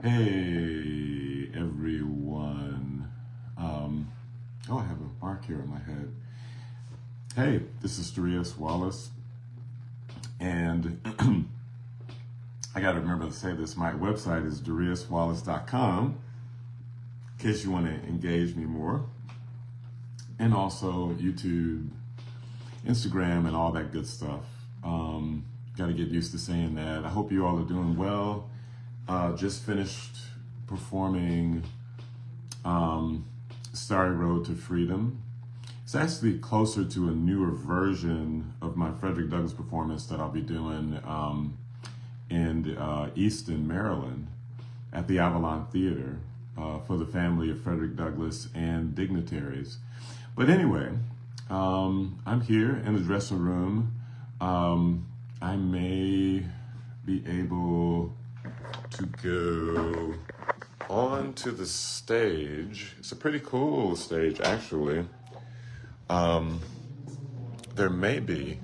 Hey, everyone. Oh, I have a mark here on my head. Hey, this is Darius Wallace. And I got to remember to say this. My website is dariuswallace.com in case you want to engage me more. And also YouTube, Instagram, and all that good stuff. Got to get used to saying that. I hope you all are doing well. Just finished performing Starry Road to Freedom. It's actually closer to a newer version of my Frederick Douglass performance that I'll be doing in Easton, Maryland at the Avalon Theater for the family of Frederick Douglass and dignitaries. But anyway, I'm here in the dressing room. I may be able to go onto the stage. It's a pretty cool stage, actually. There may be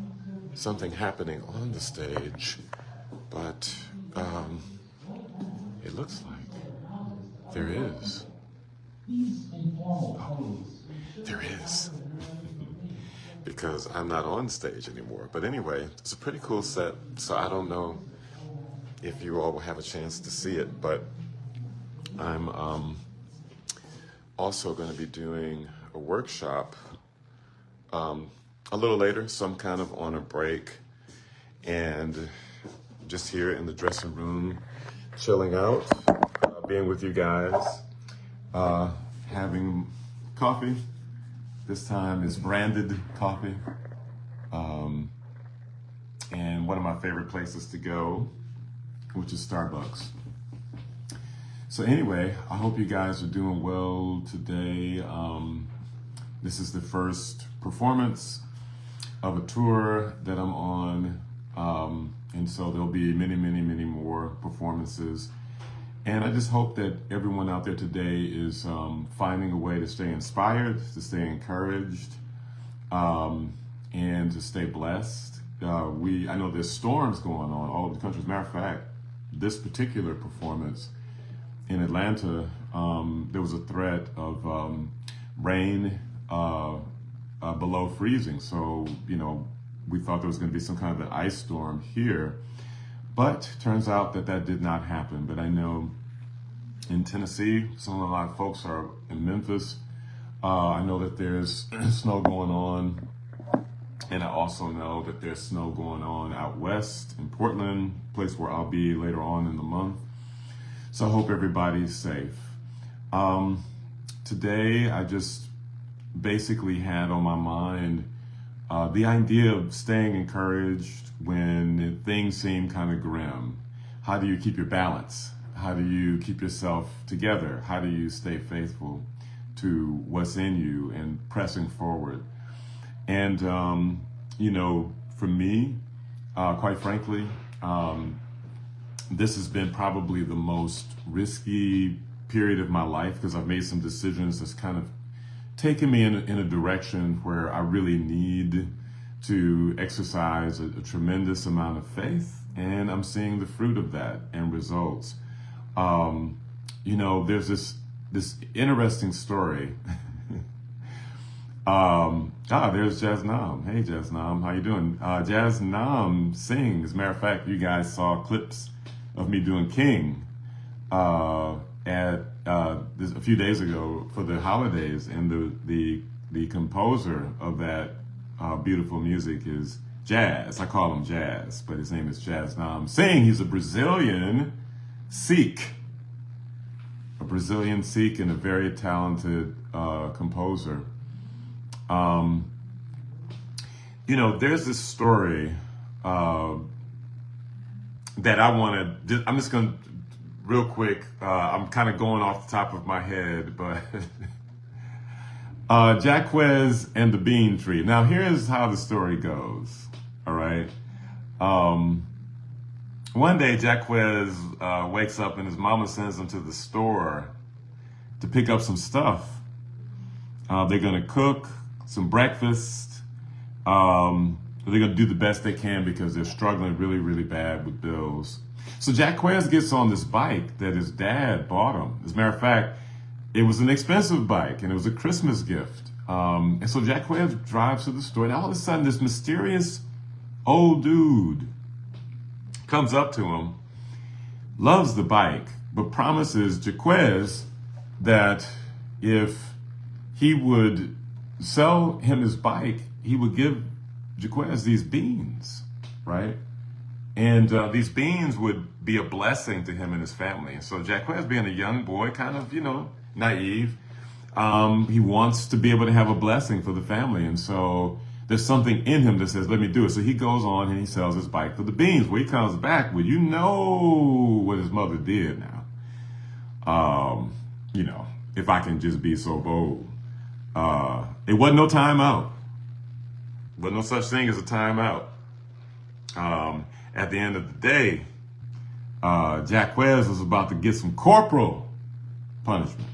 something happening on the stage, but it looks like there is. Oh, there is. Because I'm not on stage anymore. But anyway, it's a pretty cool set, so I don't know if you all will have a chance to see it, but I'm also going to be doing a workshop a little later, so I'm kind of on a break and just here in the dressing room, chilling out, being with you guys, having coffee. This time is branded coffee, and one of my favorite places to go, which is Starbucks. So anyway, I hope you guys are doing well today. This is the first performance of a tour that I'm on, and so there'll be many, many, many more performances. And I just hope that everyone out there today is finding a way to stay inspired, to stay encouraged, and to stay blessed. I know there's storms going on all over the country. As a matter of fact, this particular performance in Atlanta, there was a threat of rain below freezing. So, we thought there was going to be some kind of an ice storm here. But turns out that did not happen. But I know in Tennessee, a lot of folks are in Memphis. I know that there's snow going on. And I also know that there's snow going on out west in Portland, place where I'll be later on in the month. So I hope everybody's safe. Today, I just basically had on my mind the idea of staying encouraged when things seem kind of grim. How do you keep your balance? How do you keep yourself together? How do you stay faithful to what's in you and pressing forward? And, for me, quite frankly, this has been probably the most risky period of my life because I've made some decisions that's kind of taken me in a direction where I really need to exercise a tremendous amount of faith, and I'm seeing the fruit of that and results. There's this interesting story. There's Jazz Nam. Hey, Jazz Nam, how you doing? Jazz Nam sings. As a matter of fact, you guys saw clips of me doing King a few days ago for the holidays, and the composer of that beautiful music is Jazz. I call him Jazz, but his name is Jazz Nam Singh. He's a Brazilian Sikh, and a very talented composer. There's this story that I'm just going to, real quick, I'm kind of going off the top of my head, but Jaquez and the Bean Tree. Now, here's how the story goes, all right? One day, Jaquez wakes up and his mama sends him to the store to pick up some stuff. They're going to cook some breakfast. They're going to do the best they can because they're struggling really, really bad with bills. So Jacquez gets on this bike that his dad bought him. As a matter of fact, it was an expensive bike, and it was a Christmas gift. And so Jacquez drives to the store, and all of a sudden, this mysterious old dude comes up to him, loves the bike, but promises Jacquez that if he would sell him his bike, he would give Jacquez these beans, right? And these beans would be a blessing to him and his family. And so Jacquez, being a young boy, kind of, naive, he wants to be able to have a blessing for the family. And so there's something in him that says, let me do it. So he goes on and he sells his bike for the beans. Well, he comes back with, what his mother did now. If I can just be so bold. It wasn't no timeout. But no such thing as a timeout. At the end of the day, Jacquez was about to get some corporal punishment.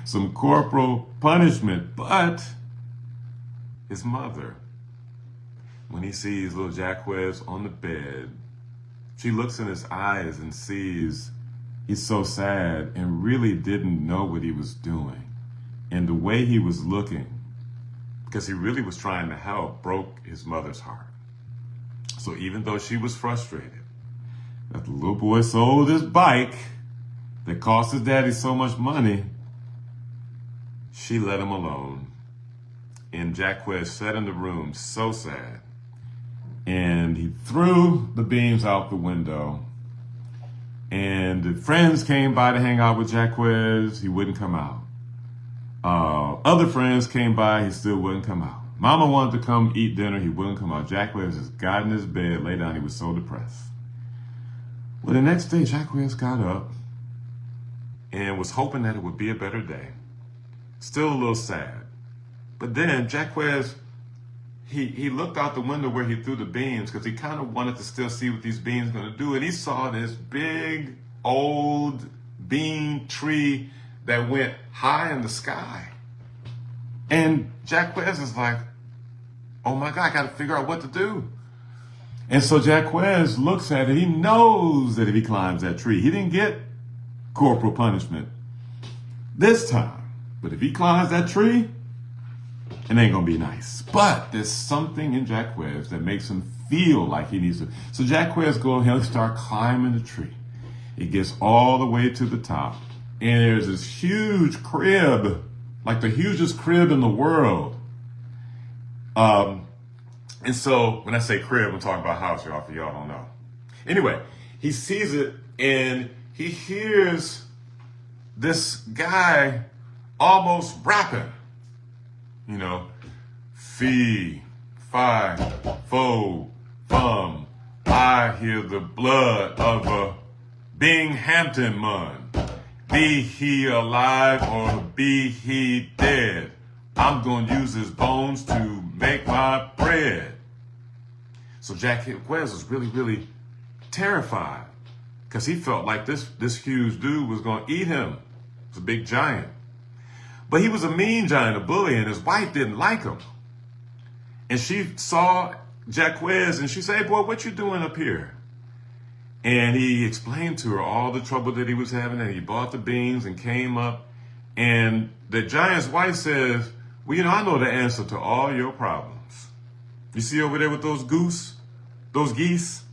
Some corporal punishment, but his mother, when he sees little Jacquez on the bed, she looks in his eyes and sees he's so sad and really didn't know what he was doing. And the way he was looking, because he really was trying to help, broke his mother's heart. So even though she was frustrated that the little boy sold his bike that cost his daddy so much money, she let him alone. And Jacquez sat in the room so sad. And he threw the beams out the window. And the friends came by to hang out with Jacquez. He wouldn't come out. Other friends came by. He still wouldn't come out. Mama wanted to come eat dinner. He wouldn't come out. Jacquez just got in his bed, lay down. He was so depressed. Well, the next day, Jacquez got up and was hoping that it would be a better day. Still a little sad. But then Jacquez, he looked out the window where he threw the beams because he kind of wanted to still see what these beams were going to do. And he saw this big, old bean tree that went high in the sky. And Jacquez is like, oh my God, I got to figure out what to do. And so Jacquez looks at it. He knows that if he climbs that tree, he didn't get corporal punishment this time. But if he climbs that tree, it ain't going to be nice. But there's something in Jacquez that makes him feel like he needs to. So Jacquez goes ahead and start climbing the tree. He gets all the way to the top. And there's this huge crib, like the hugest crib in the world. And so when I say crib, I'm talking about house, y'all, for y'all don't know. Anyway, he sees it and he hears this guy almost rapping, fee, fi, fo, fum. I hear the blood of a Binghamton man. Be he alive or be he dead, I'm going to use his bones to make my bread. So Jacquez was really, really terrified because he felt like this huge dude was going to eat him. It's a big giant. But he was a mean giant, a bully, and his wife didn't like him. And she saw Jacquez and she said, hey, boy, what you doing up here? And he explained to her all the trouble that he was having, and he bought the beans and came up. And the giant's wife says, well, I know the answer to all your problems. You see over there with those geese?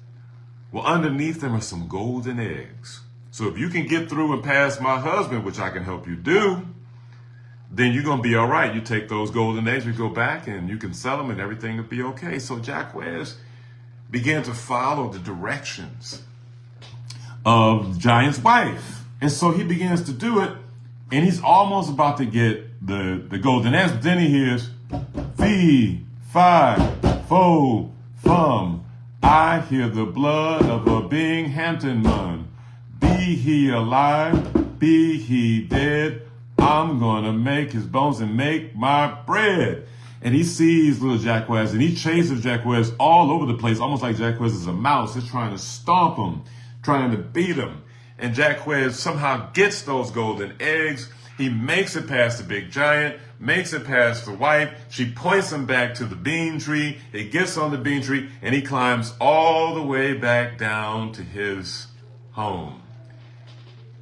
Well, underneath them are some golden eggs. So if you can get through and pass my husband, which I can help you do, then you're going to be all right. You take those golden eggs, you go back and you can sell them and everything will be okay. So Jacquez began to follow the directions of the giant's wife. And so he begins to do it and he's almost about to get the golden eggs. But then he hears, fee, fi, fo, fum. I hear the blood of a Binghamton man. Be he alive, be he dead, I'm going to make his bones and make my bread. And he sees little Jacquez and he chases Jacquez all over the place, almost like Jacquez is a mouse. He's trying to stomp him, trying to beat him. And Jacquez somehow gets those golden eggs. He makes it past the big giant, makes it past the wife. She points him back to the bean tree. He gets on the bean tree and he climbs all the way back down to his home.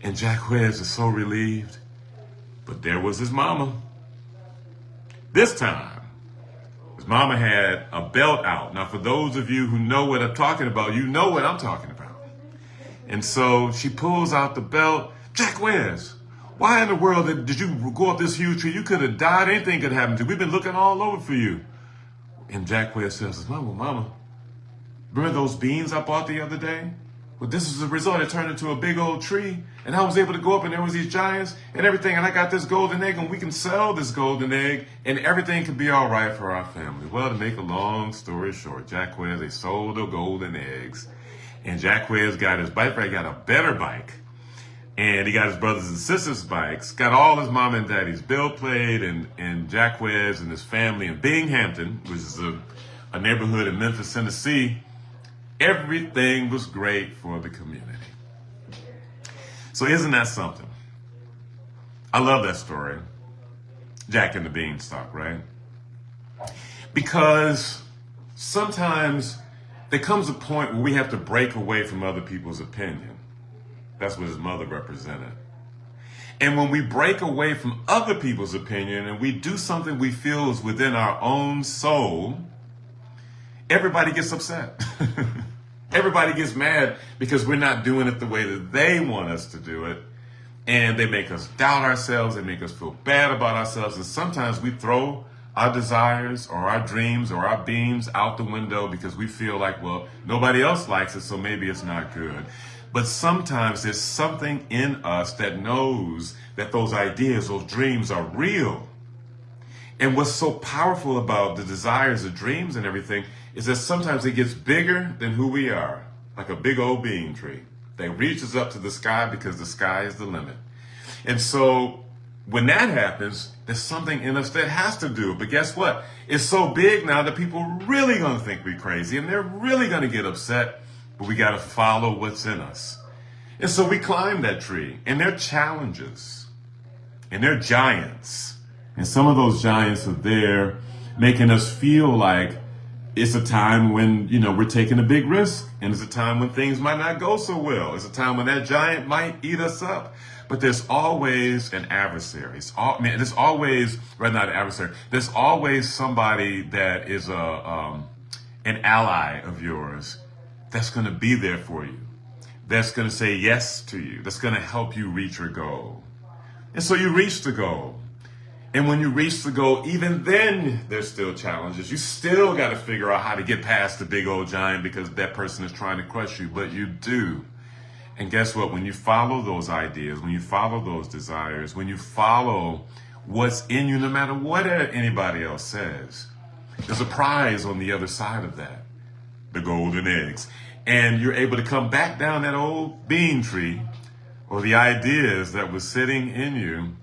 And Jacquez is so relieved. But there was his mama. This time, his mama had a belt out. Now, for those of you who know what I'm talking about, you know what I'm talking about. And so she pulls out the belt. Jacquez, why in the world did you go up this huge tree? You could have died. Anything could happen to you. We've been looking all over for you. And Jacquez says, Mama, remember those beans I bought the other day? Well, this is the result. It turned into a big old tree. And I was able to go up and there was these giants and everything. And I got this golden egg and we can sell this golden egg and everything can be all right for our family. Well, to make a long story short, Jacquez, they sold the golden eggs. And Jacquez got his bike, got a better bike. And he got his brothers and sisters' bikes, got all his mom and daddy's bill played, and Jacquez and his family in Binghamton, which is a neighborhood in Memphis, Tennessee. Everything was great for the community. So isn't that something? I love that story. Jack and the Beanstalk, right? Because sometimes there comes a point where we have to break away from other people's opinion. That's what his mother represented. And when we break away from other people's opinion and we do something we feel is within our own soul, everybody gets upset. Everybody gets mad because we're not doing it the way that they want us to do it. And they make us doubt ourselves. They make us feel bad about ourselves. And sometimes we throw our desires or our dreams or our beams out the window because we feel like, well, nobody else likes it, so maybe it's not good. But sometimes there's something in us that knows that those ideas, those dreams are real. And what's so powerful about the desires, the dreams and everything is that sometimes it gets bigger than who we are, like a big old bean tree that reaches up to the sky because the sky is the limit. And so when that happens, there's something in us that has to do it. But guess what? It's so big now that people are really going to think we're crazy and they're really going to get upset. But we got to follow what's in us. And so we climb that tree. And there are challenges. And there are giants. And some of those giants are there making us feel like it's a time when, we're taking a big risk. And it's a time when things might not go so well. It's a time when that giant might eat us up. But there's always an adversary. There's always, rather not an adversary, there's always somebody that is an ally of yours that's going to be there for you, that's going to say yes to you, that's going to help you reach your goal. And so you reach the goal. And when you reach the goal, even then there's still challenges. You still got to figure out how to get past the big old giant because that person is trying to crush you, but you do. And guess what? When you follow those ideas, when you follow those desires, when you follow what's in you, no matter what anybody else says, there's a prize on the other side of that. The golden eggs. And you're able to come back down that old bean tree or the ideas that was sitting in you,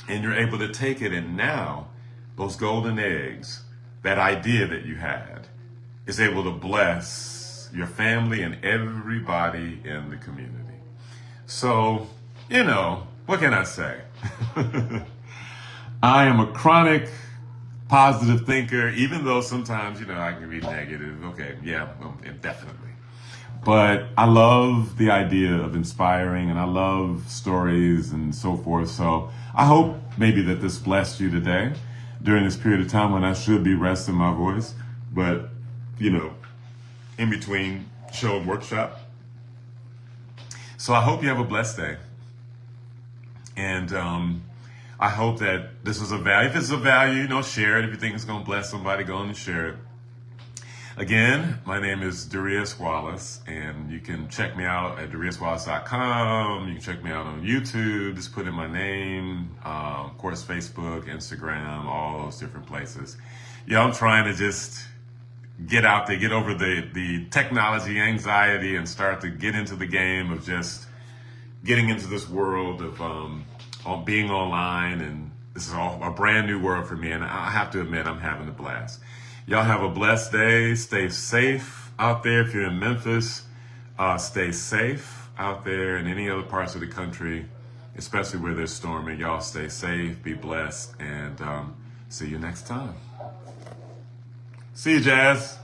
and you're able to take it. And now those golden eggs, that idea that you had, is able to bless your family and everybody in the community. So, what can I say? I am a chronic positive thinker, even though sometimes, I can be negative. Okay, yeah, definitely. But I love the idea of inspiring and I love stories and so forth. So I hope maybe that this blessed you today during this period of time when I should be resting my voice. But, in between show and workshop. So I hope you have a blessed day. And, I hope that this is a value. If it's a value, share it. If you think it's going to bless somebody, go on and share it. Again, my name is Darius Wallace, and you can check me out at DariusWallace.com. You can check me out on YouTube. Just put in my name, of course, Facebook, Instagram, all those different places. Yeah, I'm trying to just get out there, get over the technology anxiety and start to get into the game of just getting into this world of being online. And this is all a brand new world for me. And I have to admit, I'm having a blast. Y'all have a blessed day. Stay safe out there. If you're in Memphis, stay safe out there in any other parts of the country. especially where there's storming. Y'all stay safe, be blessed, and see you next time. See you, Jazz.